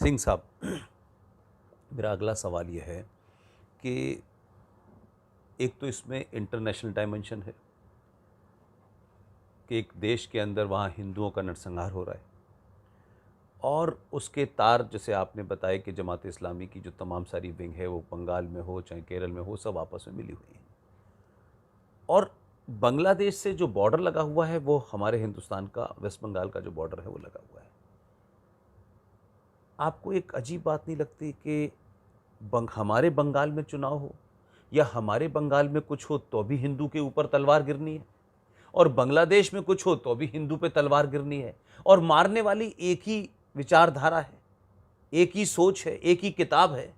सिंह साहब, मेरा अगला सवाल ये है कि एक तो इसमें इंटरनेशनल डायमेंशन है कि एक देश के अंदर वहाँ हिंदुओं का नरसंहार हो रहा है, और उसके तार जैसे आपने बताया कि जमात इस्लामी की जो तमाम सारी विंग है वो बंगाल में हो चाहे केरल में हो, सब आपस में मिली हुई हैं। और बांग्लादेश से जो बॉर्डर लगा हुआ है वो हमारे हिंदुस्तान का, वेस्ट बंगाल का जो बॉर्डर है वो लगा हुआ है। आपको एक अजीब बात नहीं लगती कि हमारे बंगाल में चुनाव हो या हमारे बंगाल में कुछ हो तो भी हिंदू के ऊपर तलवार गिरनी है, और बांग्लादेश में कुछ हो तो भी हिंदू पे तलवार गिरनी है, और मारने वाली एक ही विचारधारा है, एक ही सोच है, एक ही किताब है।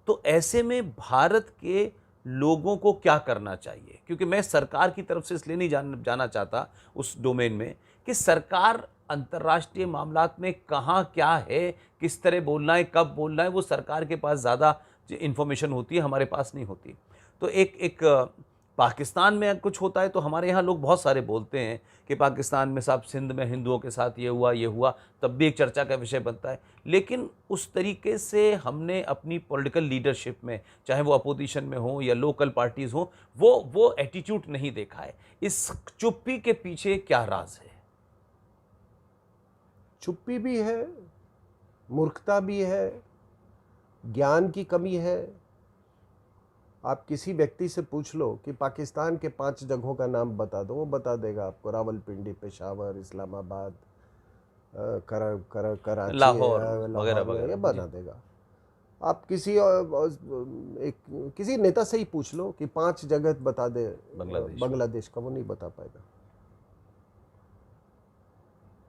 तो ऐसे में भारत के लोगों को क्या करना चाहिए? क्योंकि मैं सरकार की तरफ से इसलिए नहीं जाना चाहता उस डोमेन में कि सरकार अंतर्राष्ट्रीय मामलात में कहाँ क्या है, किस तरह बोलना है, कब बोलना है, वो सरकार के पास ज़्यादा इंफॉर्मेशन होती है, हमारे पास नहीं होती। तो एक एक पाकिस्तान में कुछ होता है तो हमारे यहाँ लोग बहुत सारे बोलते हैं कि पाकिस्तान में साहब सिंध में हिंदुओं के साथ ये हुआ, तब भी एक चर्चा का विषय बनता है। लेकिन उस तरीके से हमने अपनी पॉलिटिकल लीडरशिप में, चाहे वो अपोजिशन में हो या लोकल पार्टीज़ हो, वो एटीट्यूड नहीं देखा है। इस चुप्पी के पीछे क्या राज है? चुप्पी भी है, मूर्खता भी है, ज्ञान की कमी है। आप किसी व्यक्ति से पूछ लो कि पाकिस्तान के 5 जगहों का नाम बता दो, वो बता देगा आपको। रावलपिंडी, पेशावर, इस्लामाबाद, कराची, लाहौर वगैरह लाहौर में, ये वगैरह जी। बता देगा। आप किसी नेता से ही पूछ लो कि 5 जगह बता दे बांग्लादेश का, वो नहीं बता पाएगा।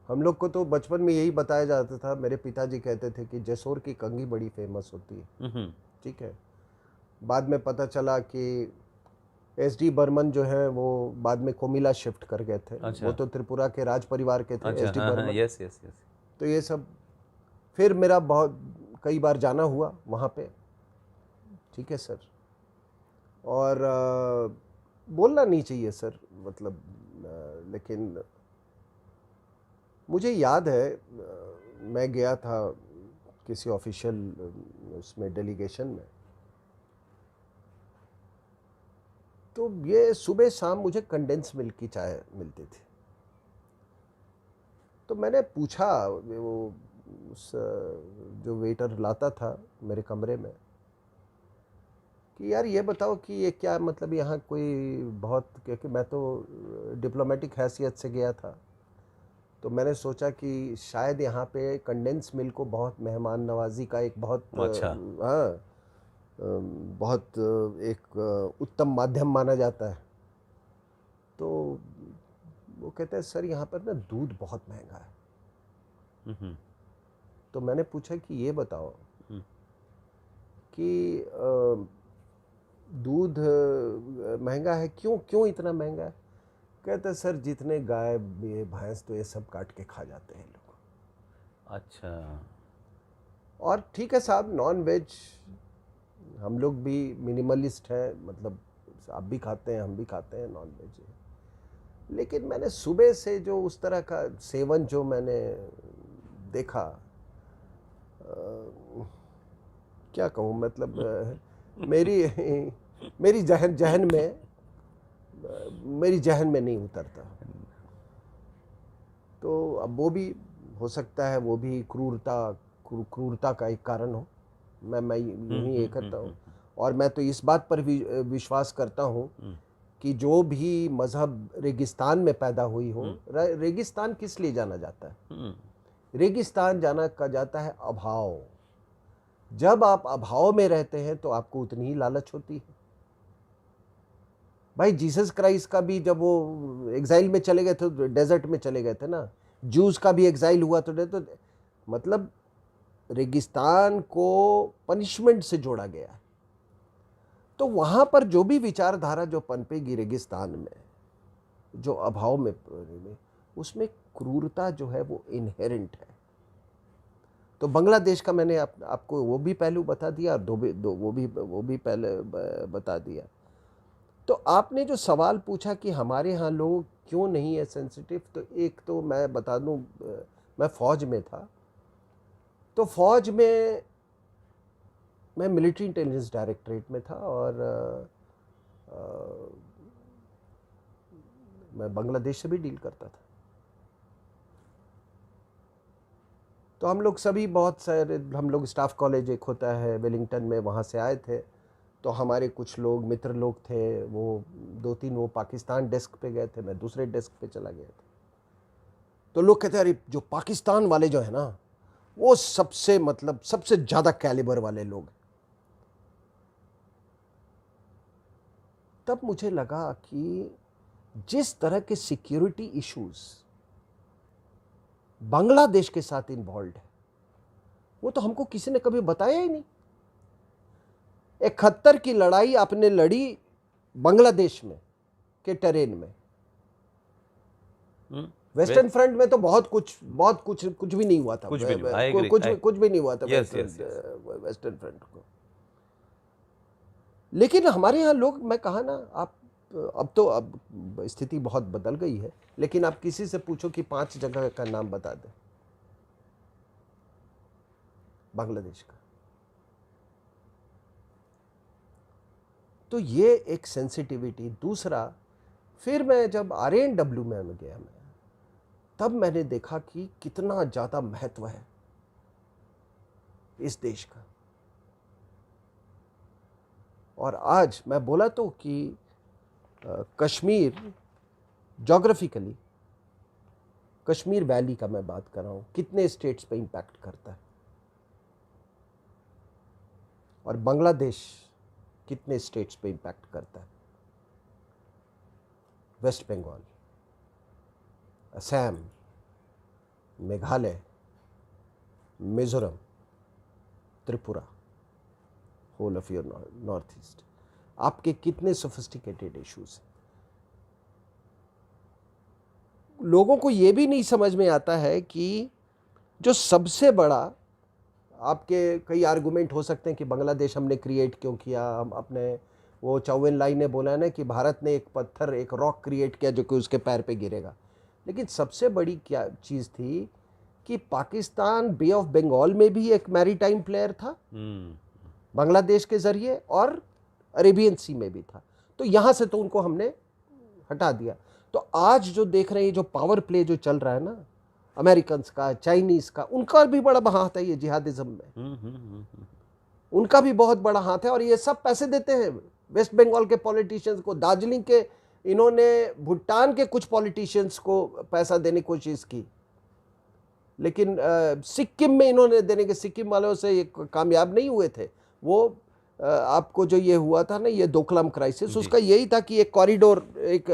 हम लोग को तो बचपन में यही बताया जाता था, मेरे पिताजी कहते थे कि जसोर की कंघी बड़ी फेमस होती है। ठीक है। बाद में पता चला कि एसडी बर्मन जो है वो बाद में कोमिला शिफ्ट कर गए थे। अच्छा। वो तो त्रिपुरा के राज परिवार के थे। अच्छा, एसडी हाँ, बर्मन। हाँ, यस यस यस। तो ये सब फिर मेरा बहुत कई बार जाना हुआ वहाँ पे। ठीक है सर। और बोलना नहीं चाहिए सर, मतलब लेकिन मुझे याद है मैं गया था किसी ऑफिशियल उसमें डेलीगेशन में, तो ये सुबह शाम मुझे कंडेंस मिल्क की चाय मिलती थी। तो मैंने पूछा वो उस जो वेटर लाता था मेरे कमरे में कि यार ये बताओ कि ये क्या मतलब यहाँ कोई बहुत, क्योंकि मैं तो डिप्लोमेटिक हैसियत से गया था, तो मैंने सोचा कि शायद यहाँ पे कंडेंस मिल्क को बहुत मेहमान नवाजी का एक बहुत अच्छा। हाँ बहुत एक उत्तम माध्यम माना जाता है। तो वो कहते हैं सर यहाँ पर ना दूध बहुत महंगा है। तो मैंने पूछा कि ये बताओ कि दूध महंगा है, क्यों इतना महंगा है? कहते सर जितने गाय ये भैंस तो ये सब काट के खा जाते हैं लोग। अच्छा। और ठीक है साहब, नॉन वेज हम लोग भी मिनिमलिस्ट हैं, मतलब आप भी खाते हैं, हम भी खाते हैं नॉन वेज। लेकिन मैंने सुबह से जो उस तरह का सेवन जो मैंने देखा, क्या कहूँ, मतलब मेरी जहन में नहीं उतरता। तो अब वो भी हो सकता है, वो भी क्रूरता का एक कारण हो। मैं यूं ही ये करता हूँ। और मैं तो इस बात पर विश्वास करता हूँ कि जो भी मजहब रेगिस्तान में पैदा हुई हो, रेगिस्तान किस लिए जाना जाता है? रेगिस्तान जाता है अभाव। जब आप अभाव में रहते हैं तो आपको उतनी ही लालच होती है। भाई जीसस क्राइस्ट का भी जब वो एग्जाइल में चले गए थे, डेजर्ट में चले गए थे ना, जूस का भी एग्जाइल हुआ तो मतलब रेगिस्तान को पनिशमेंट से जोड़ा गया। तो वहां पर जो भी विचारधारा जो पनपेगी रेगिस्तान में, जो अभाव में, उसमें क्रूरता जो है वो इनहेरेंट है। तो बांग्लादेश का मैंने आपको वो भी पहलू बता दिया, और वो भी पहले बता दिया। तो आपने जो सवाल पूछा कि हमारे यहाँ लोग क्यों नहीं है सेंसिटिव, तो एक तो मैं बता दूं, मैं फौज में था तो फौज में मैं मिलिट्री इंटेलिजेंस डायरेक्टरेट में था और मैं बांग्लादेश से भी डील करता था। तो हम लोग सभी बहुत सारे, हम लोग स्टाफ कॉलेज एक होता है वेलिंगटन में, वहाँ से आए थे। तो हमारे कुछ लोग मित्र लोग थे, वो 2-3 वो पाकिस्तान डेस्क पे गए थे, मैं दूसरे डेस्क पे चला गया था। तो लोग कहते हैं अरे जो पाकिस्तान वाले जो है ना, वो सबसे मतलब सबसे ज़्यादा कैलिबर वाले लोग। तब मुझे लगा कि जिस तरह के सिक्योरिटी इश्यूज बांग्लादेश के साथ इन्वॉल्व है, वो तो हमको किसी ने कभी बताया ही नहीं। 71 की लड़ाई आपने लड़ी बांग्लादेश में के टेरेन में। वेस्टर्न फ्रंट में तो बहुत कुछ कुछ भी नहीं हुआ था, कुछ भी नहीं, कुछ भी नहीं हुआ था वेस्टर्न फ्रंट को। लेकिन हमारे यहाँ लोग, मैं कहा ना, आप अब स्थिति बहुत बदल गई है, लेकिन आप किसी से पूछो कि 5 जगह का नाम बता दे बांग्लादेश का, तो ये एक सेंसिटिविटी। दूसरा, फिर मैं जब RANW में गया, तब मैंने देखा कि कितना ज़्यादा महत्व है इस देश का। और आज मैं बोला तो कि कश्मीर, ज्योग्राफिकली कश्मीर वैली का मैं बात कर रहा हूँ, कितने स्टेट्स पे इम्पैक्ट करता है, और बांग्लादेश कितने स्टेट्स पे इम्पैक्ट करता है। West Bengal, Assam, Meghalaya, Mizoram, Tripura, whole of your North East, आपके कितने सोफिस्टिकेटेड इश्यूज हैं। लोगों को यह भी नहीं समझ में आता है कि जो सबसे बड़ा, आपके कई आर्गुमेंट हो सकते हैं कि बांग्लादेश हमने क्रिएट क्यों किया, हम अपने, वो चाउएन लाई ने बोला ना कि भारत ने एक पत्थर, एक रॉक क्रिएट किया जो कि उसके पैर पे गिरेगा। लेकिन सबसे बड़ी क्या चीज़ थी कि पाकिस्तान बे ऑफ बंगाल में भी एक मैरीटाइम प्लेयर था बांग्लादेश के ज़रिए, और अरेबियन सी में भी था। तो यहाँ से तो उनको हमने हटा दिया। तो आज जो देख रहे हैं, जो पावर प्ले जो चल रहा है ना, अमेरिकन्स का, चाइनीज़ का, उनका भी बड़ा हाथ है ये जिहादिज्म में। उनका भी बहुत बड़ा हाथ है, और ये सब पैसे देते हैं वेस्ट बंगाल के पॉलिटिशियंस को। दार्जिलिंग के, इन्होंने भूटान के कुछ पॉलिटिशियंस को पैसा देने की कोशिश की, लेकिन सिक्किम में इन्होंने देने के, सिक्किम वालों से ये कामयाब नहीं हुए थे। वो आपको जो ये हुआ था ना, ये डोकलाम क्राइसिस, उसका यही था कि एक कॉरिडोर, एक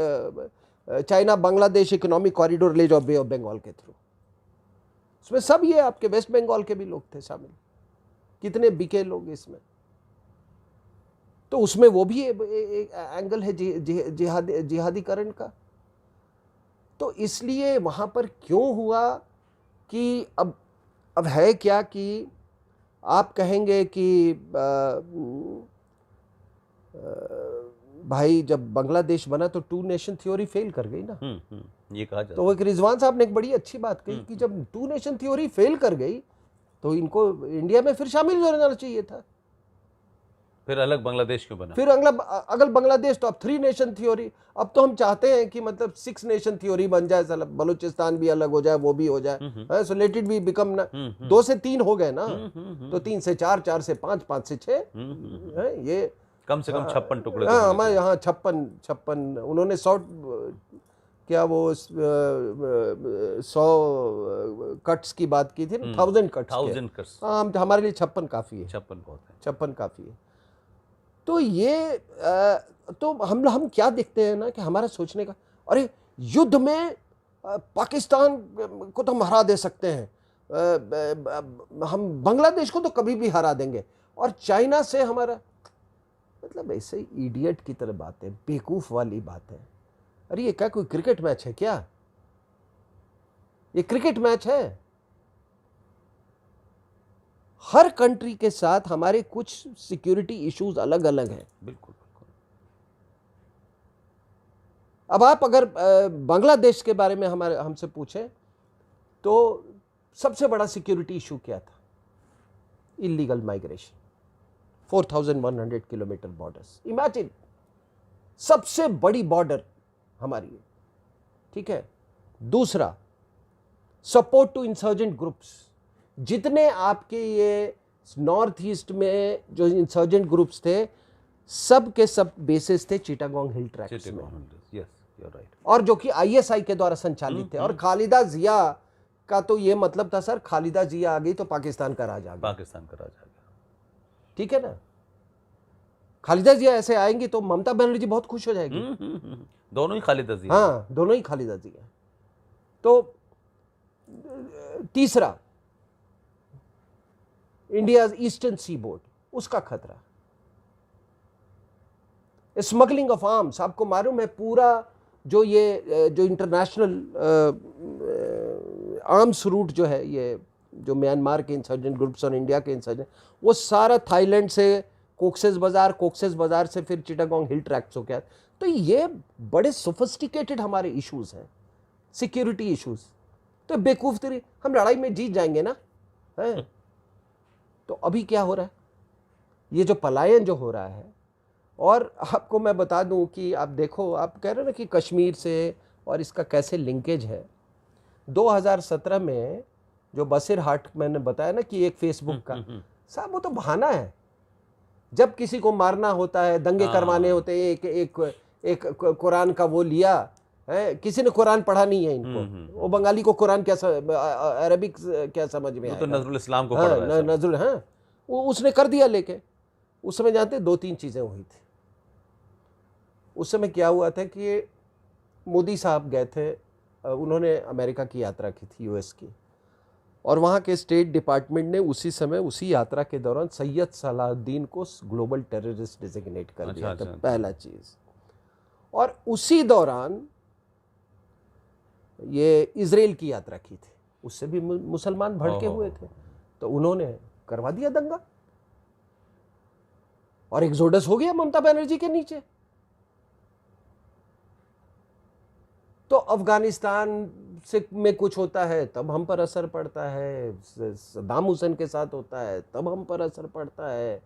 चाइना बांग्लादेश इकोनॉमिक कॉरिडोर ले जाओ बे ऑफ बंगाल के थ्रू। उसमें सब ये आपके वेस्ट बंगाल के भी लोग थे शामिल, कितने बिके लोग इसमें। तो उसमें वो भी एक एंगल है जिहादीकरण का। तो इसलिए वहाँ पर क्यों हुआ कि अब है क्या कि आप कहेंगे कि भाई जब बांग्लादेश बना तो 2 नेशन थ्योरी फेल कर गई ना। ये कहा जाता। तो एक रिजवान साहब ने एक बड़ी अच्छी बात कही कि जब 2 नेशन थ्योरी फेल कर गई तो इनको इंडिया में फिर शामिल हो जाना चाहिए था। फिर अलग बांग्लादेश क्यों बना? फिर अगल बांग्लादेश, तो अब 3 नेशन थ्योरी। अब तो हम चाहते हैं कि मतलब 6 नेशन थ्योरी बन जाए, बलूचिस्तान भी अलग हो जाए, वो भी हो जाए, so let it be become ना। 2 से 3 हो गए ना, तो 3 से 4, 4 से 5, 5 से 6, ये कम से कम 56 टुकड़े। हाँ, हमारे यहाँ 56, उन्होंने 100, क्या वो 100 कट्स की बात की थी ना, 1000 कट्स। हाँ, हमारे लिए 56 काफ़ी है। 56 बहुत है, 56 काफ़ी है। तो ये तो हम क्या देखते हैं ना कि हमारा सोचने का, अरे युद्ध में पाकिस्तान को तो हम हरा दे सकते हैं, हम बांग्लादेश को तो कभी भी हरा देंगे, और चाइना से हमारा, मतलब ऐसे ही इडियट की तरह बातें, बेवकूफ़ वाली बातें। अरे ये क्या कोई क्रिकेट मैच है क्या? ये क्रिकेट मैच है? हर कंट्री के साथ हमारे कुछ सिक्योरिटी इश्यूज अलग अलग हैं। बिल्कुल। अब आप अगर बांग्लादेश के बारे में हमसे पूछें तो सबसे बड़ा सिक्योरिटी इशू क्या था? Illegal migration, 4100 kilometre borders, imagine, सबसे बड़ी बॉर्डर हमारी है, ठीक है। दूसरा, सपोर्ट टू इंसर्जेंट ग्रुप्स, जितने आपके ये नॉर्थ ईस्ट में जो इंसर्जेंट ग्रुप्स थे, सब के सब बेसिस थे चिटागोंग हिल ट्रैक्ट्स में, यस यू आर राइट, और जो कि आईएसआई के द्वारा संचालित थे। और खालिदा जिया का तो ये मतलब था सर, खालिदा जिया आ गई तो पाकिस्तान का राज आ गया, पाकिस्तान का राज आ गया, ठीक है ना। खालिदा जिया ऐसे आएंगी तो ममता बनर्जी बहुत खुश हो जाएगी। दोनों ही खालिदा जिया, हाँ, दोनों ही खालिदा जिया। तो तीसरा, इंडिया ईस्टर्न सी बोर्ड, उसका खतरा, स्मगलिंग ऑफ आर्म्स। आपको मालूम है पूरा जो ये जो इंटरनेशनल आर्म्स रूट जो है, ये जो म्यांमार के इंसर्जेंट ग्रुप्स और इंडिया के इंसर्जेंट, वो सारा थाईलैंड से कोक्सेस बाजार से फिर चिटागोंग हिल ट्रैक्ट्स हो गया। तो ये बड़े सोफिस्टिकेटेड हमारे इश्यूज हैं, सिक्योरिटी इश्यूज। तो बेवकूफ तेरी, हम लड़ाई में जीत जाएंगे ना, है? तो अभी क्या हो रहा है, ये जो पलायन जो हो रहा है, और आपको मैं बता दूं कि आप देखो, आप कह रहे हो ना कि कश्मीर से और इसका कैसे लिंकेज है। 2017 में जो बसीर हाट मैंने बताया ना कि एक फेसबुक का, साहब वो तो बहाना है। जब किसी को मारना होता है, दंगे करवाने होते हैं, एक कुरान का वो लिया है, किसी ने कुरान पढ़ा नहीं है इनको, वो बंगाली को कुरान क्या अरबिक क्या समझ में आएगा, तो नजरुल इस्लाम को पढ़ रहा है नजरुल, हाँ, वो उसने कर दिया लेके। उस समय जानते 2-3 चीजें हुई थी। उस समय क्या हुआ था कि मोदी साहब गए थे, उन्होंने अमेरिका की यात्रा की थी, यूएस की, और वहाँ के स्टेट डिपार्टमेंट ने उसी समय उसी यात्रा के दौरान सैयद सलाहुद्दीन को ग्लोबल टेररिस्ट डिजिग्नेट कर दिया था, पहला चीज़। और उसी दौरान ये इजराइल की यात्रा की थी, उससे भी मुसलमान भड़के हुए थे, तो उन्होंने करवा दिया दंगा, और एक्सोडस हो गया ममता बनर्जी के नीचे। तो अफगानिस्तान से में कुछ होता है तब हम पर असर पड़ता है, सद्दाम हुसैन के साथ होता है तब हम पर असर पड़ता है,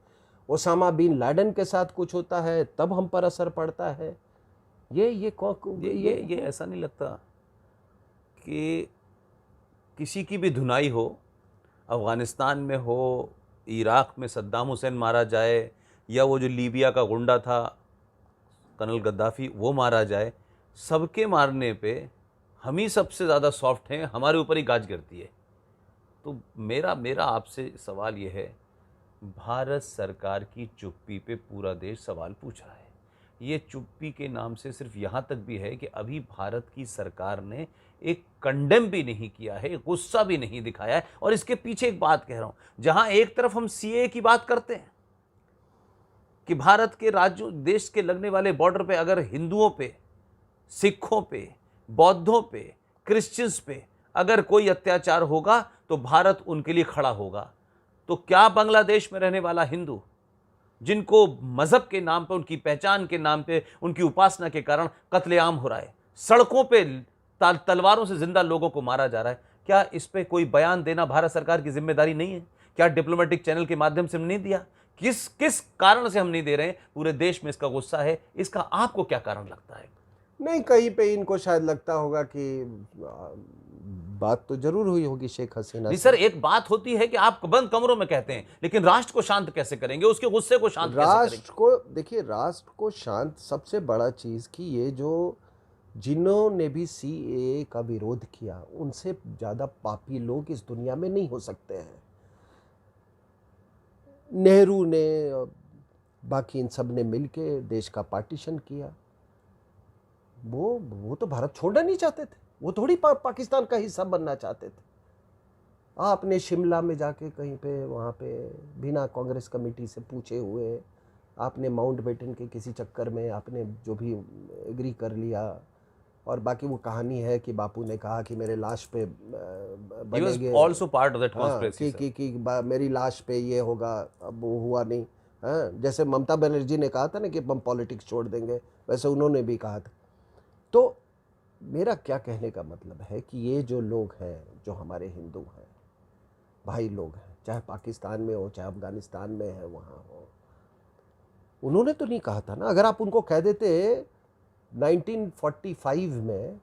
ओसामा बिन लादेन के साथ कुछ होता है तब हम पर असर पड़ता है। ये ऐसा नहीं लगता कि किसी की भी धुनाई हो, अफगानिस्तान में हो, इराक में सद्दाम हुसैन मारा जाए, या वो जो लीबिया का गुंडा था कर्नल गद्दाफी वो मारा जाए, सबके मारने पे हम ही सबसे ज़्यादा सॉफ्ट हैं, हमारे ऊपर ही गाज गिरती है। तो मेरा आपसे सवाल ये है, भारत सरकार की चुप्पी पे पूरा देश सवाल पूछ रहा है। ये चुप्पी के नाम से सिर्फ यहाँ तक भी है कि अभी भारत की सरकार ने एक कंडेम भी नहीं किया है, गुस्सा भी नहीं दिखाया है। और इसके पीछे एक बात कह रहा हूँ, जहाँ एक तरफ हम सीए की बात करते हैं कि भारत के राज्यों देश के लगने वाले बॉर्डर पे अगर हिंदुओं पे, सिखों पे, बौद्धों पे, क्रिश्चियंस पे अगर कोई अत्याचार होगा तो भारत उनके लिए खड़ा होगा, तो क्या बांग्लादेश में रहने वाला हिंदू जिनको मजहब के नाम पे, उनकी पहचान के नाम पे, उनकी उपासना के कारण कत्लेआम हो रहा है, सड़कों पे तलवारों से जिंदा लोगों को मारा जा रहा है, क्या इस पे कोई बयान देना भारत सरकार की जिम्मेदारी नहीं है? क्या डिप्लोमेटिक चैनल के माध्यम से हम नहीं दिया? किस कारण से हम नहीं दे रहे हैं? पूरे देश में इसका गुस्सा है, इसका आपको क्या कारण लगता है? नहीं, कहीं पे इनको शायद लगता होगा कि बात तो जरूर हुई होगी शेख हसीना नहीं सर, एक बात होती है कि आप बंद कमरों में कहते हैं, लेकिन राष्ट्र को शांत कैसे करेंगे? उसके गुस्से को शांत कैसे करेंगे? राष्ट्र को देखिए, राष्ट्र को शांत, सबसे बड़ा चीज कि ये जो जिन्होंने भी सीएए का विरोध किया, उनसे ज्यादा पापी लोग इस दुनिया में नहीं हो सकते हैं। नेहरू ने, बाकी इन सब ने मिलके देश का पार्टीशन किया। वो तो भारत छोड़ना नहीं चाहते थे, वो थोड़ी पाकिस्तान का हिस्सा बनना चाहते थे। आपने शिमला में जाके कहीं पे, वहाँ पे बिना कांग्रेस कमेटी से पूछे हुए, आपने माउंटबेटन के किसी चक्कर में आपने जो भी एग्री कर लिया, और बाकी वो कहानी है कि बापू ने कहा कि मेरे लाश पे बनेंगे, also part of that conspiracy, कि मेरी लाश पे ये होगा, अब वो हुआ नहीं। हाँ, जैसे ममता बनर्जी ने कहा था ना कि हम पॉलिटिक्स छोड़ देंगे, वैसे उन्होंने भी कहा था। तो मेरा क्या कहने का मतलब है कि ये जो लोग हैं, जो हमारे हिंदू हैं, भाई लोग हैं, चाहे पाकिस्तान में हो, चाहे अफगानिस्तान में है, वहाँ हो। उन्होंने तो नहीं कहा था ना। अगर आप उनको कह देते 1945 में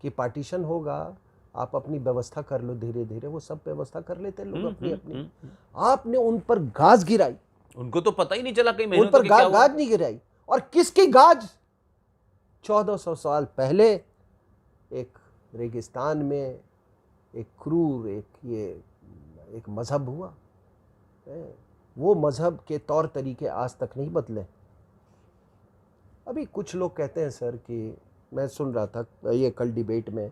कि पार्टीशन होगा, आप अपनी व्यवस्था कर लो धीरे धीरे, वो सब व्यवस्था कर लेते लोग अपनी अपनी। आपने उन पर गाज गिराई, उनको तो पता ही नहीं चला कई उन महीनों पर तक क्या हुआ। गाज नहीं गिराई। और किसकी गाज? 1400 साल पहले एक रेगिस्तान में एक क्रूर एक मजहब हुआ। वो मजहब के तौर तरीके आज तक नहीं बदले। अभी कुछ लोग कहते हैं सर कि, मैं सुन रहा था ये कल डिबेट में,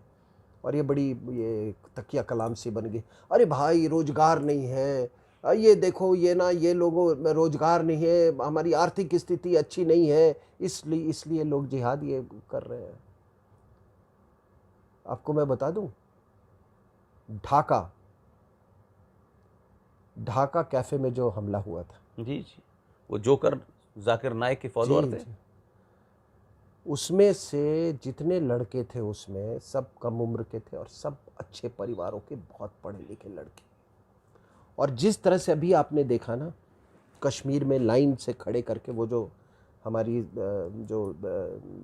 और ये बड़ी ये तकिया कलाम सी बन गई, अरे भाई रोजगार नहीं है, ये देखो ये ना, ये लोगों में रोजगार नहीं है, हमारी आर्थिक स्थिति अच्छी नहीं है, इसलिए लोग जिहाद ये कर रहे हैं। आपको मैं बता दूं, ढाका कैफे में जो हमला हुआ था, जी जी, वो जोकर जाकिर नाइक के फॉलोअर थे। जी। उसमें से जितने लड़के थे उसमें सब कम उम्र के थे और सब अच्छे परिवारों के, बहुत पढ़े लिखे लड़के। और जिस तरह से अभी आपने देखा ना, कश्मीर में लाइन से खड़े करके, वो जो हमारी जो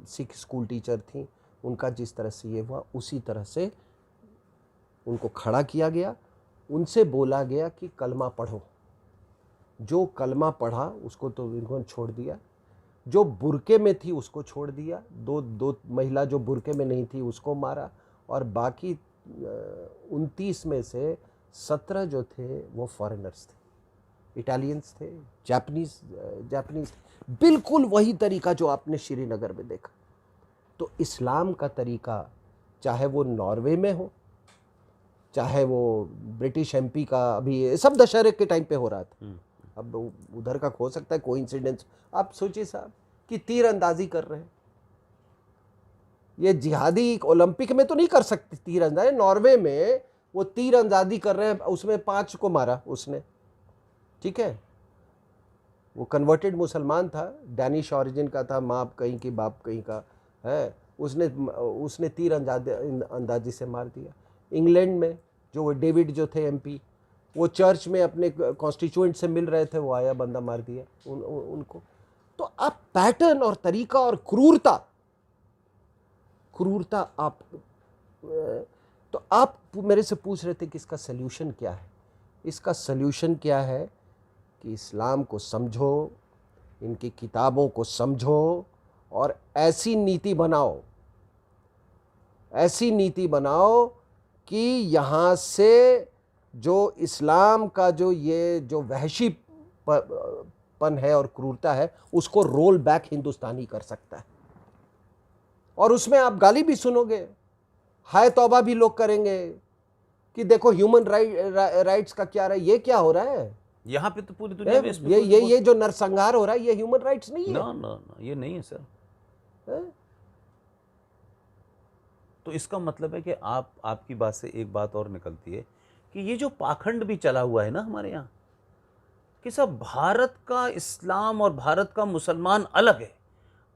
सिख स्कूल टीचर थी, उनका जिस तरह से ये हुआ, उसी तरह से उनको खड़ा किया गया, उनसे बोला गया कि कलमा पढ़ो। जो कलमा पढ़ा उसको तो इन्होंने छोड़ दिया, जो बुरके में थी उसको छोड़ दिया, दो महिला जो बुरके में नहीं थी उसको मारा, और बाकी 29 में से 17 जो थे वो फॉरेनर्स थे, इटालियंस थे, जापानीज। बिल्कुल वही तरीका जो आपने श्रीनगर में देखा। तो इस्लाम का तरीका, चाहे वो नॉर्वे में हो, चाहे वो ब्रिटिश एमपी का, अभी सब दशहरे के टाइम पे हो रहा था, अब उधर का हो सकता है कोइंसिडेंस। आप सोचिए साहब कि तीर अंदाजी कर रहे हैं, ये जिहादी ओलंपिक में तो नहीं कर सकते तीर अंदाजी, नॉर्वे में वो तीर अंदाजी कर रहे हैं, उसमें 5 को मारा उसने, ठीक है। वो कन्वर्टेड मुसलमान था, डैनिश ओरिजिन का था, माँ कहीं की बाप कहीं का है, उसने तीर अंदाजी से मार दिया। इंग्लैंड में जो वो डेविड जो थे एमपी, वो चर्च में अपने कॉन्स्टिट्यूएंट से मिल रहे थे, वो आया बंदा मार दिया उनको। तो आप पैटर्न और तरीका और क्रूरता आप, तो आप मेरे से पूछ रहे थे कि इसका सल्यूशन क्या है। इसका सल्यूशन क्या है कि इस्लाम को समझो, इनकी किताबों को समझो, और ऐसी नीति बनाओ कि यहाँ से जो इस्लाम का जो ये जो वहशीपन है और क्रूरता है, उसको रोल बैक हिंदुस्तानी कर सकता है। और उसमें आप गाली भी सुनोगे, हाय तौबा भी लोग करेंगे कि देखो ह्यूमन राइट्स का क्या रहा है, ये क्या हो रहा है यहाँ पे तो पूरी दुनिया में ये जो नरसंहार हो रहा है, ये ह्यूमन राइट्स नहीं है। ना, ये नहीं है सर। तो इसका मतलब है कि आपकी बात से एक बात और निकलती है कि ये जो पाखंड भी चला हुआ है ना हमारे यहाँ, कि सब भारत का इस्लाम और भारत का मुसलमान अलग है,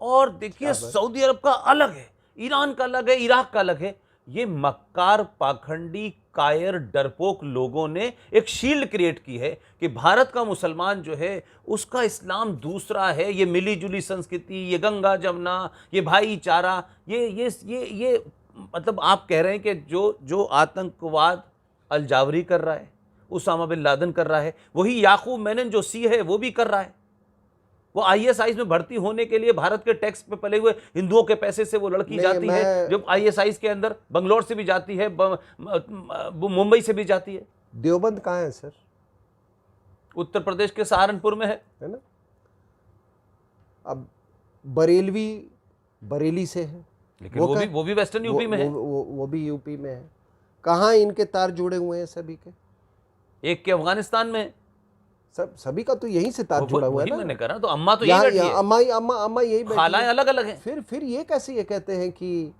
और देखिए सऊदी अरब का अलग है, ईरान का अलग है, इराक का अलग है। ये मक्कार, पाखंडी, कायर, डरपोक लोगों ने एक शील्ड क्रिएट की है कि भारत का मुसलमान जो है उसका इस्लाम दूसरा है, ये मिली जुली संस्कृति, ये गंगा जमुना, ये भाईचारा, ये मतलब आप कह रहे हैं कि जो आतंकवाद अल जावरी कर रहा है, उसामा बिन लादेन कर रहा है, वही याकूब मेनन जो सी है वो भी कर रहा है। वो आईएसआई में भर्ती होने के लिए भारत के टैक्स पे पले हुए हिंदुओं के पैसे से वो लड़की जाती है, जो आईएसआई के अंदर बंगलौर से भी जाती है, मुंबई से भी जाती है। देवबंद कहाँ है सर? उत्तर प्रदेश के सहारनपुर में है ना। अब बरेली से है, लेकिन वो भी वेस्टर्न यूपी में है, वो भी यूपी में है। कहाँ इनके तार जुड़े हुए हैं सभी के? एक के अफगानिस्तान में, सभी का तो यहीं से तार जुड़ा हुआ है ना। मैंने कहा तो अम्मा तो यही बैठी है, अम्मा यही बैठी, खालाएं अलग अलग हैं। फिर ये कैसे ये कहते हैं कि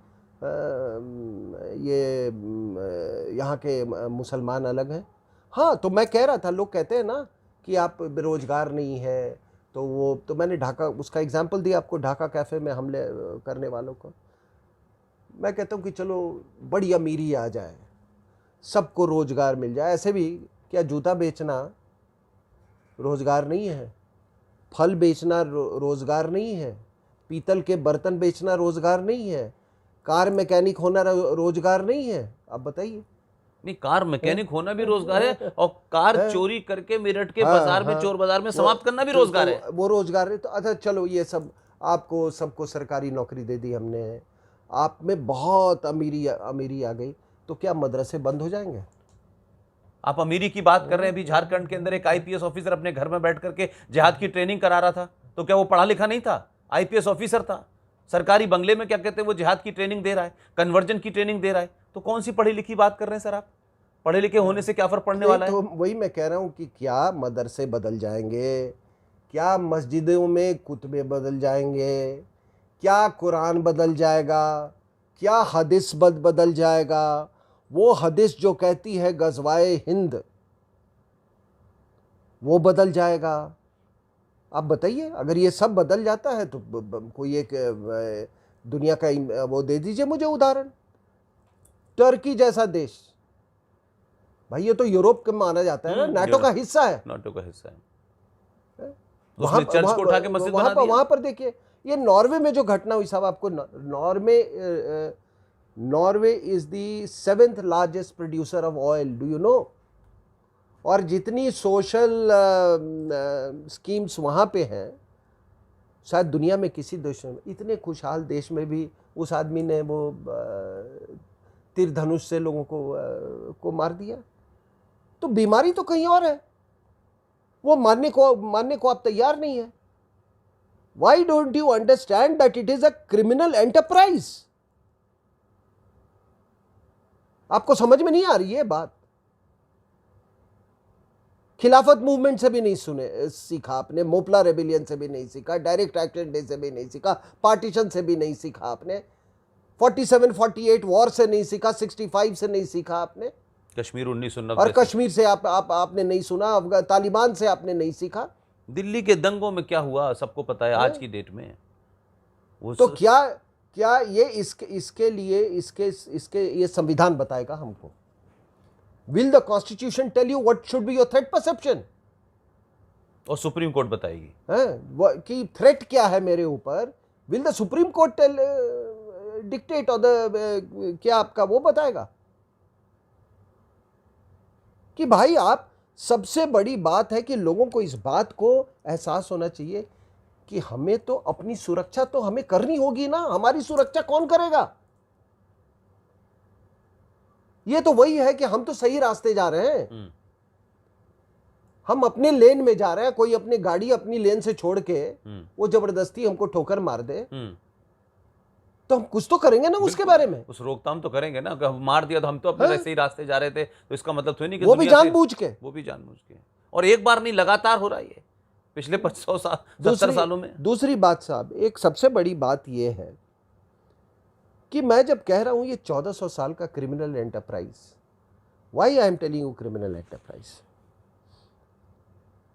ये यहाँ के मुसलमान अलग हैं? हाँ, तो मैं कह रहा था, लोग कहते हैं ना कि आप बेरोजगार नहीं है, तो मैंने ढाका उसका एग्जाम्पल दिया आपको, ढाका कैफे में हमले करने वालों को। मैं कहता हूँ कि चलो बड़ी अमीरी आ जाए, सबको रोजगार मिल जाए, ऐसे भी क्या जूता बेचना रोजगार नहीं है? फल बेचना रोजगार नहीं है? पीतल के बर्तन बेचना रोजगार नहीं है? कार मैकेनिक होना रोजगार नहीं है? आप बताइए। नहीं, कार मैकेनिक होना भी रोजगार है, और कार चोरी करके मेरठ के बाजार में, चोर बाजार में समाप्त करना भी रोजगार है। वो रोजगार है। तो अच्छा चलो, ये सब आपको सबको सरकारी नौकरी दे दी हमने, आप में बहुत अमीरी आ गई, तो क्या मदरसे बंद हो जाएंगे? आप अमीरी की बात कर रहे हैं। अभी झारखंड के अंदर एक आईपीएस ऑफिसर अपने घर में बैठ करके जिहाद की ट्रेनिंग करा रहा था, तो क्या वो पढ़ा लिखा नहीं था? आईपीएस ऑफिसर था, सरकारी बंगले में क्या कहते हैं वो जिहाद की ट्रेनिंग दे रहा है, कन्वर्जन की ट्रेनिंग दे रहा है। तो कौन सी पढ़ी लिखी बात कर रहे हैं सर आप? पढ़े लिखे होने से क्या फर्क पड़ने वाला है? तो वही मैं कह रहा हूं कि क्या मदरसे बदल जाएंगे? क्या मस्जिदों में कुतबे बदल जाएंगे? क्या कुरान बदल जाएगा? क्या हदीस बदल जाएगा? वो हदीस जो कहती है गज़वाए हिंद, वो बदल जाएगा? आप बताइए। अगर ये सब बदल जाता है तो कोई एक दुनिया का वो दे दीजिए मुझे उदाहरण। टर्की जैसा देश, भाई ये तो यूरोप का माना जाता है ना, नाटो का हिस्सा है। नाटो का हिस्सा है। उसने चर्च को उठा के मस्जिद बना दिया। वहां पर देखिए, ये नॉर्वे में जो घटना हुई साहब, आपको Norway is the 7th largest producer of oil, do you know? और जितनी सोशल स्कीम्स वहाँ पे हैं, शायद दुनिया में किसी देश में, इतने खुशहाल देश में भी उस आदमी ने वो तीर धनुष से लोगों को मार दिया। तो बीमारी तो कहीं और है, वो मानने को आप तैयार नहीं है। Why don't you understand that it is a criminal enterprise? आपको समझ में नहीं आ रही है बात? खिलाफत मूवमेंट से भी नहीं सीखा आपने, मोपला रेबिलियन से भी नहीं सीखा, डायरेक्ट एक्शन डे से भी नहीं सीखा, पार्टीशन से भी नहीं सीखा आपने, 47-48 वॉर से नहीं सीखा, 65 से नहीं सीखा आपने, कश्मीर 1990 और कश्मीर से आपने नहीं सुना, तालिबान से आपने नहीं सीखा। दिल्ली के दंगों में क्या हुआ सबको पता है आज की डेट में। तो क्या ये इसके लिए ये संविधान बताएगा हमको? Will the Constitution tell you what should be your threat perception? और सुप्रीम कोर्ट बताएगी कि थ्रेट क्या है मेरे ऊपर? Will the Supreme Court dictate or क्या आपका वो बताएगा? कि भाई आप, सबसे बड़ी बात है कि लोगों को इस बात को एहसास होना चाहिए कि हमें तो अपनी सुरक्षा तो हमें करनी होगी ना। हमारी सुरक्षा कौन करेगा? ये तो वही है कि हम तो सही रास्ते जा रहे हैं, हम अपने लेन में जा रहे हैं, कोई अपनी गाड़ी अपनी लेन से छोड़ के वो जबरदस्ती हमको ठोकर मार दे, तो हम कुछ तो करेंगे ना उसके बारे में। उस रोकथाम तो करेंगे ना। अगर मार दिया तो हम तो अपने सही रास्ते जा रहे थे, तो इसका मतलब तो नहीं कि वो भी जानबूझ के। और एक बार नहीं, लगातार हो रहा है ये पिछले 70 सालों में। दूसरी बात साहब, एक सबसे बड़ी बात यह है कि मैं जब कह रहा हूं ये 1400 साल का criminal enterprise, why I am telling you criminal enterprise?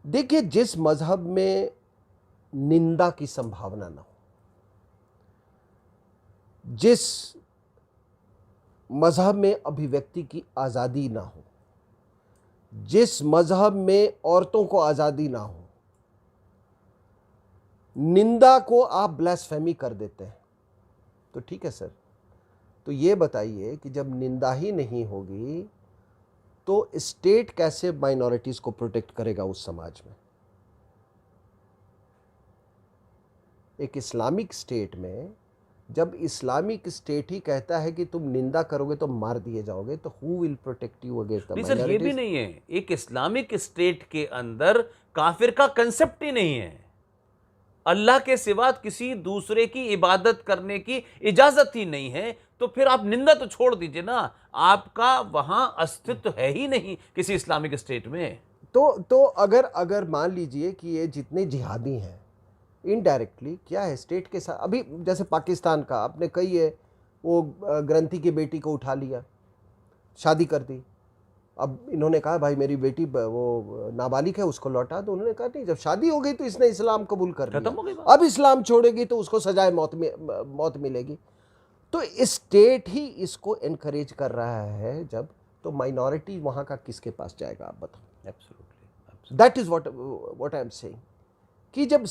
देखिए, जिस मजहब में निंदा की संभावना ना हो, जिस मजहब में अभिव्यक्ति की आजादी ना हो, जिस मजहब में औरतों को आजादी ना हो, निंदा को आप ब्लास्फेमी कर देते हैं, तो ठीक है सर। तो ये बताइए कि जब निंदा ही नहीं होगी तो स्टेट कैसे माइनॉरिटीज को प्रोटेक्ट करेगा उस समाज में? एक इस्लामिक स्टेट में जब इस्लामिक स्टेट ही कहता है कि तुम निंदा करोगे तो मार दिए जाओगे, तो who will protect you against the minorities? Sir, ये भी नहीं है। एक इस्लामिक स्टेट के अंदर काफिर का कंसेप्ट ही नहीं है। अल्लाह के सिवा किसी दूसरे की इबादत करने की इजाजत ही नहीं है। तो फिर आप निंदा तो छोड़ दीजिए ना, आपका वहां अस्तित्व है ही नहीं किसी इस्लामिक स्टेट में। तो अगर मान लीजिए कि ये जितने जिहादी हैं, इनडायरेक्टली क्या है स्टेट के साथ, अभी जैसे पाकिस्तान का आपने कही है, वो ग्रंथी की बेटी को उठा लिया, शादी कर दी। अब इन्होंने कहा भाई मेरी बेटी वो नाबालिग है, उसको लौटा दो। उन्होंने कहा नहीं, जब शादी हो गई तो इसने इस्लाम कबूल कर लिया, अब इस्लाम छोड़ेगी तो उसको सजाए मौत मिलेगी। तो स्टेट ही इसको एनकरेज कर रहा है। जब तो माइनॉरिटी वहाँ का किसके पास जाएगा, आप बताओ। Absolutely. That is what I am saying, कि जब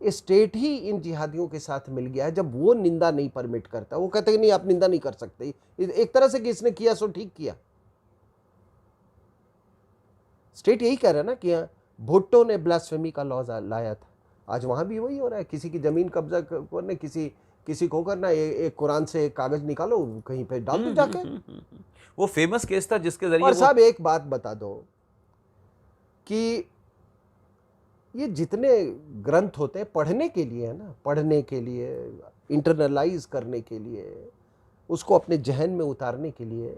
स्टेट ही इन जिहादियों के साथ मिल गया है, जब वो निंदा नहीं परमिट करता, वो कहते हैं नहीं आप निंदा नहीं कर सकते, एक तरह से कि इसने किया सो ठीक किया। स्टेट यही कह रहा है ना कि भुट्टो ने ब्लास्फेमी का लॉ लाया था, आज वहां भी वही हो रहा है। किसी की जमीन कब्जा करने, किसी को करना, एक कुरान से एक कागज निकालो कहीं पे डाल दो जाके। वो फेमस केस था जिसके जरिए और साहब एक बात बता दो कि ये जितने ग्रंथ होते हैं पढ़ने के लिए है ना, पढ़ने के लिए, इंटरनलाइज करने के लिए, उसको अपने जहन में उतारने के लिए,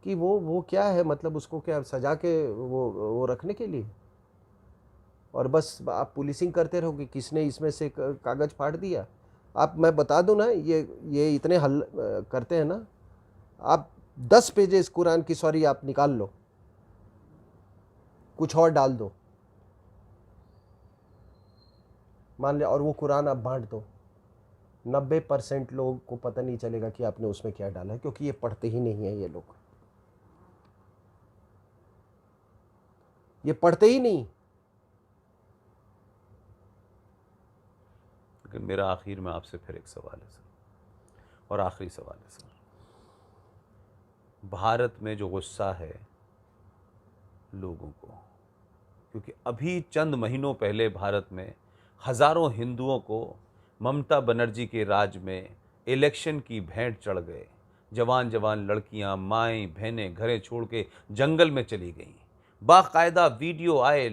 कि वो क्या है, मतलब उसको क्या सजा के वो रखने के लिए, और बस आप पुलिसिंग करते रहो कि किसने इसमें से कागज फाड़ दिया। आप, मैं बता दूं ना, ये इतने हल करते हैं ना, आप 10 पेजेस कुरान की सॉरी आप निकाल लो, कुछ और डाल दो, मान लिया, और वो कुरान आप बांट दो, 90% लोगों को पता नहीं चलेगा कि आपने उसमें क्या डाला है, क्योंकि ये पढ़ते ही नहीं है, ये पढ़ते ही नहीं। लेकिन मेरा आखिर में आपसे फिर एक सवाल है सर, और आखिरी सवाल है सर। भारत में जो गुस्सा है लोगों को, क्योंकि अभी चंद महीनों पहले भारत में हजारों हिंदुओं को ममता बनर्जी के राज में इलेक्शन की भेंट चढ़ गए। जवान जवान लड़कियां, माएँ बहनें घरें छोड़ के जंगल में चली गईं। बाकायदा वीडियो आए,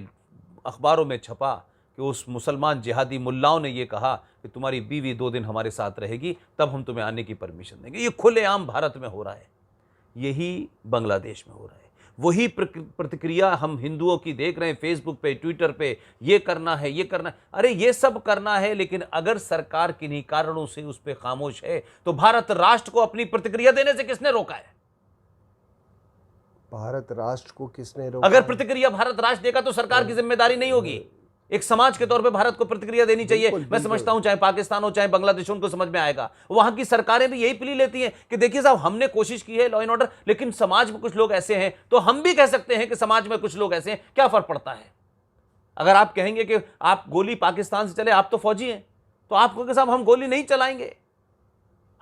अखबारों में छपा कि उस मुसलमान जिहादी मुल्लाओं ने ये कहा कि तुम्हारी बीवी 2 दिन हमारे साथ रहेगी, तब हम तुम्हें आने की परमिशन देंगे। ये खुलेआम भारत में हो रहा है। यही बांग्लादेश में हो रहा है। वही प्रतिक्रिया हम हिंदुओं की देख रहे हैं फेसबुक पे, ट्विटर पे, ये करना है, ये करना है। अरे ये सब करना है, लेकिन अगर सरकार किन्हीं कारणों से उस पर खामोश है तो भारत राष्ट्र को अपनी प्रतिक्रिया देने से किसने रोका है? भारत राष्ट्र को किसने रोका? अगर प्रतिक्रिया भारत राष्ट्र देगा तो सरकार की जिम्मेदारी नहीं होगी। एक समाज के तौर पे भारत को प्रतिक्रिया देनी चाहिए। मैं समझता हूं चाहे पाकिस्तान हो चाहे बांग्लादेश, उनको समझ में आएगा। वहां की सरकारें भी यही प्ली लेती हैं कि देखिए साहब, हमने कोशिश की है लॉ एंड ऑर्डर, लेकिन समाज में कुछ लोग ऐसे हैं, तो हम भी कह सकते हैं कि समाज में कुछ लोग ऐसे हैं, क्या फर्क पड़ता है? अगर आप कहेंगे कि आप गोली पाकिस्तान से चले, आप तो फौजी हैं, तो आप कहोगे साहब हम गोली नहीं चलाएंगे,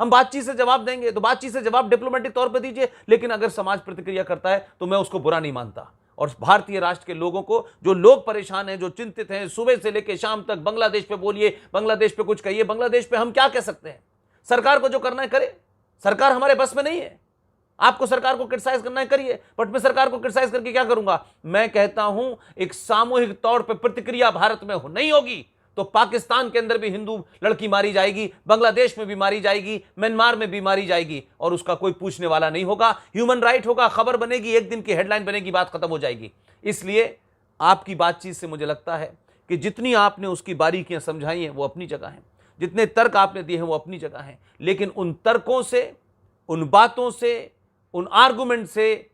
हम बातचीत से जवाब देंगे, तो बातचीत से जवाब डिप्लोमेटिक तौर पर दीजिए। लेकिन अगर समाज प्रतिक्रिया करता है तो मैं उसको बुरा नहीं मानता। और भारतीय राष्ट्र के लोगों को, जो लोग परेशान हैं, जो चिंतित हैं, सुबह से लेकर शाम तक बांग्लादेश पे बोलिए, बांग्लादेश पे कुछ कहिए, बांग्लादेश पे हम क्या कह सकते हैं? सरकार को जो करना है करे, सरकार हमारे बस में नहीं है। आपको सरकार को क्रिटिसाइज करना है करिए, बट मैं सरकार को क्रिटिसाइज करके क्या करूंगा? मैं कहता हूं एक सामूहिक तौर पर प्रतिक्रिया भारत में नहीं होगी तो पाकिस्तान के अंदर भी हिंदू लड़की मारी जाएगी, बांग्लादेश में भी मारी जाएगी, म्यांमार में भी मारी जाएगी, और उसका कोई पूछने वाला नहीं होगा। ह्यूमन राइट होगा, खबर बनेगी, एक दिन की हेडलाइन बनेगी, बात खत्म हो जाएगी। इसलिए आपकी बातचीत से मुझे लगता है कि जितनी आपने उसकी बारीकियां समझाई हैं वो अपनी जगह हैं, जितने तर्क आपने दिए हैं वो अपनी जगह हैं, लेकिन उन तर्कों से, उन बातों से, उन आर्गुमेंट से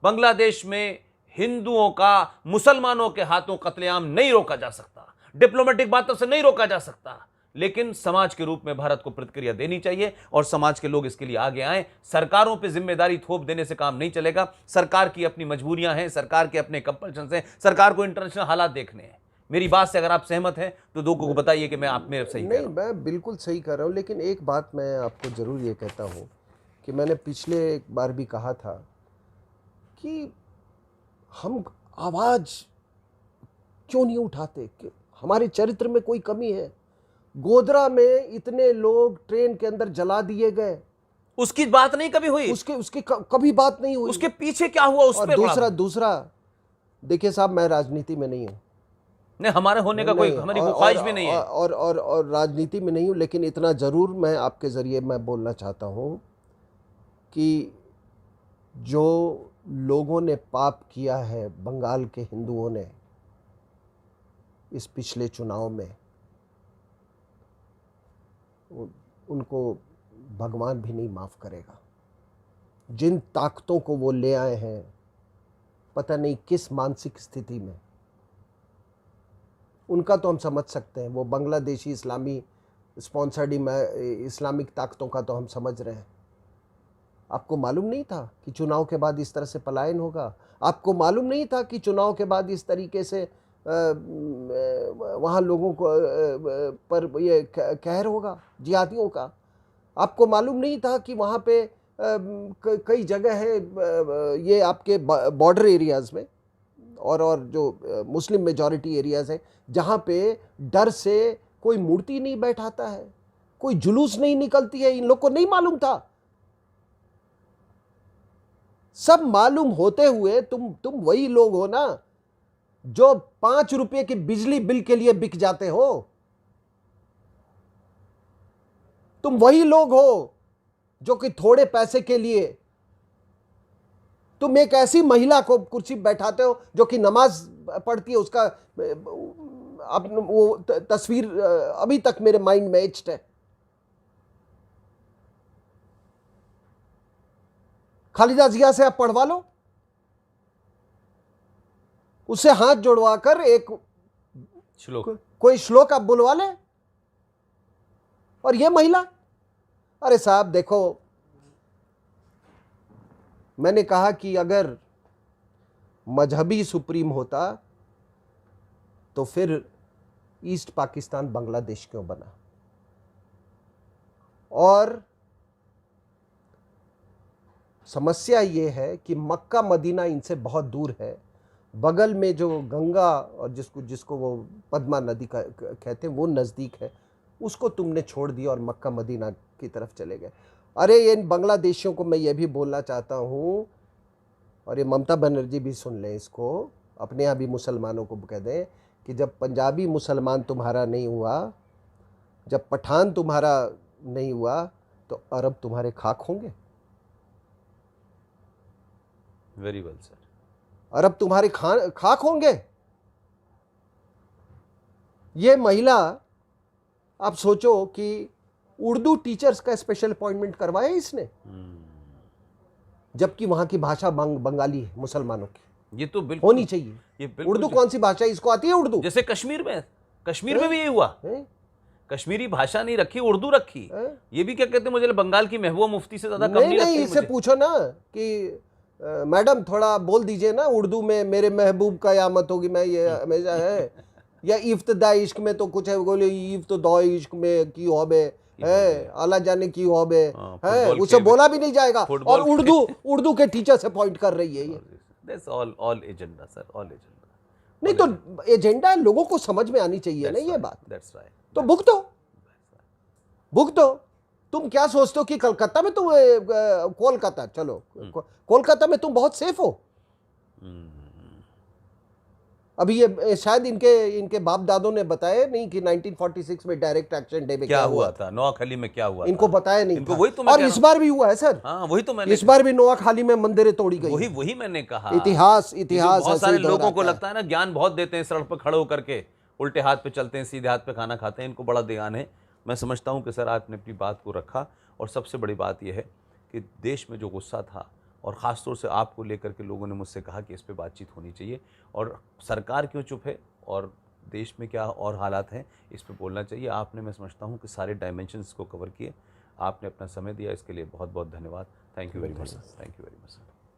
बांग्लादेश में हिंदुओं का मुसलमानों के हाथों कत्लेआम नहीं रोका जा सकता, डिप्लोमेटिक बातों से नहीं रोका जा सकता। लेकिन समाज के रूप में भारत को प्रतिक्रिया देनी चाहिए और समाज के लोग इसके लिए आगे आए। सरकारों पे जिम्मेदारी थोप देने से काम नहीं चलेगा। सरकार की अपनी मजबूरियां हैं, सरकार के अपने कंपल्शन हैं, सरकार को इंटरनेशनल हालात देखने हैं। मेरी बात से अगर आप सहमत हैं तो लोगों को बताइए कि मैं आप में सही कह रहा हूं। मैं बिल्कुल सही कर रहा हूं, लेकिन एक बात मैं आपको जरूर ये कहता हूं कि मैंने पिछले एक बार भी कहा था कि हम आवाज क्यों नहीं उठाते, कि हमारे चरित्र में कोई कमी है। गोधरा में इतने लोग ट्रेन के अंदर जला दिए गए, उसकी बात नहीं कभी हुई, उसकी कभी बात नहीं हुई। उसके पीछे क्या हुआ उस पे दूसरा देखिए साहब, मैं राजनीति में नहीं हूं, नहीं हमारे होने का कोई हमारी ख्वाहिश भी नहीं है, और राजनीति में नहीं हूं, लेकिन इतना जरूर मैं आपके जरिए मैं बोलना चाहता हूं कि जो लोगों ने पाप किया है बंगाल के हिंदुओं ने इस पिछले चुनाव में, उनको भगवान भी नहीं माफ करेगा। जिन ताकतों को वो ले आए हैं, पता नहीं किस मानसिक स्थिति में, उनका तो हम समझ सकते हैं। वो बांग्लादेशी इस्लामी स्पॉन्सर्ड इस्लामिक ताकतों का तो हम समझ रहे हैं, आपको मालूम नहीं था कि चुनाव के बाद इस तरह से पलायन होगा? आपको मालूम नहीं था कि चुनाव के बाद इस तरीके से वहाँ लोगों को पर ये कहर होगा जिहादियों का? आपको मालूम नहीं था कि वहाँ पे कई जगह है ये आपके बॉर्डर एरियाज़ में और जो मुस्लिम मेजॉरिटी एरियाज़ हैं जहाँ पे डर से कोई मूर्ति नहीं बैठाता है, कोई जुलूस नहीं निकलती है? इन लोग को नहीं मालूम था? सब मालूम होते हुए तुम वही लोग हो ना जो 5 रुपए के बिजली बिल के लिए बिक जाते हो। तुम वही लोग हो जो कि थोड़े पैसे के लिए तुम एक ऐसी महिला को कुर्सी बैठाते हो जो कि नमाज पढ़ती है, उसका वो तस्वीर अभी तक मेरे माइंड में एच्ड है। खालिदा जिया से आप पढ़वा लो, उससे हाथ जोड़वाकर एक कोई श्लोक आप बुलवा ले। और ये महिला, अरे साहब देखो, मैंने कहा कि अगर मजहबी सुप्रीम होता तो फिर ईस्ट पाकिस्तान बांग्लादेश क्यों बना? और समस्या ये है कि मक्का मदीना इनसे बहुत दूर है। बगल में जो गंगा और जिसको वो पद्मा नदी का कहते हैं वो नज़दीक है, उसको तुमने छोड़ दिया और मक्का मदीना की तरफ चले गए। अरे इन बांग्लादेशियों को मैं ये भी बोलना चाहता हूँ, और ये ममता बनर्जी भी सुन लें इसको, अपने यहाँ भी मुसलमानों को कह दें कि जब पंजाबी मुसलमान तुम्हारा नहीं हुआ, जब पठान तुम्हारा नहीं हुआ, तो अरब तुम्हारे खाक होंगे। Very well sir. अरब तुम्हारे खाक होंगे। ये महिला, आप सोचो कि उर्दू टीचर्स का स्पेशल अपॉइंटमेंट करवाया इसने, जबकि वहां की भाषा बंगाली है, मुसलमानों की। ये तो बिल्कुल होनी चाहिए। ये उर्दू कौन सी भाषा है? इसको आती है उर्दू? जैसे कश्मीर में भी ये हुआ, कश्मीरी भाषा नहीं रखी, उर्दू रखी। ये भी क्या कहते हैं, मुझे बंगाल की महबूबा मुफ्ती से ज्यादा कम नहीं लगती। नहीं, इससे पूछो ना कि मैडम थोड़ा बोल दीजिए ना उर्दू में, मेरे महबूब का यामत होगी, मैं ये हमेशा है। या इफ्तदा इश्क में तो कुछ है, बोले इफ्तदा इश्क में की होबे है, अल्लाह जाने की होबे है, उसे बोला भी नहीं जाएगा। और उर्दू के टीचर से पॉइंट कर रही है ये। That's all agenda sir, all agenda. नहीं तो एजेंडा लोगों को समझ में आनी चाहिए ना ये बात। That's right. तो भुगतो। तुम क्या सोचते हो कि कलकत्ता में तुम कोलकाता, चलो कोलकाता में तुम बहुत सेफ हो। अभी ये शायद इनके बाप दादों ने बताया नहीं कि 1946 में डायरेक्ट एक्शन डे में क्या हुआ था, नोआखाली में क्या हुआ इनको बताया नहीं इनको, था। वही तो मैं और इस बार भी हुआ है सर। हाँ, वही तो मैंने, इस बार भी नोआखाली में मंदिरें तोड़ी गई। वही मैंने कहा। इतिहास बहुत सारे लोगों को लगता है ना, ज्ञान बहुत देते हैं, सड़क पर खड़े होकर के उल्टे हाथ पे चलते हैं, सीधे हाथ पे खाना खाते हैं, इनको बड़ा ध्यान है। मैं समझता हूँ कि सर आपने अपनी बात को रखा, और सबसे बड़ी बात यह है कि देश में जो गुस्सा था, और ख़ासतौर से आपको लेकर के लोगों ने मुझसे कहा कि इस पे बातचीत होनी चाहिए, और सरकार क्यों चुप है और देश में क्या और हालात हैं इस पे बोलना चाहिए। आपने, मैं समझता हूँ कि सारे डायमेंशंस को कवर किए, आपने अपना समय दिया, इसके लिए बहुत बहुत धन्यवाद। Thank you very much. Thank you very much.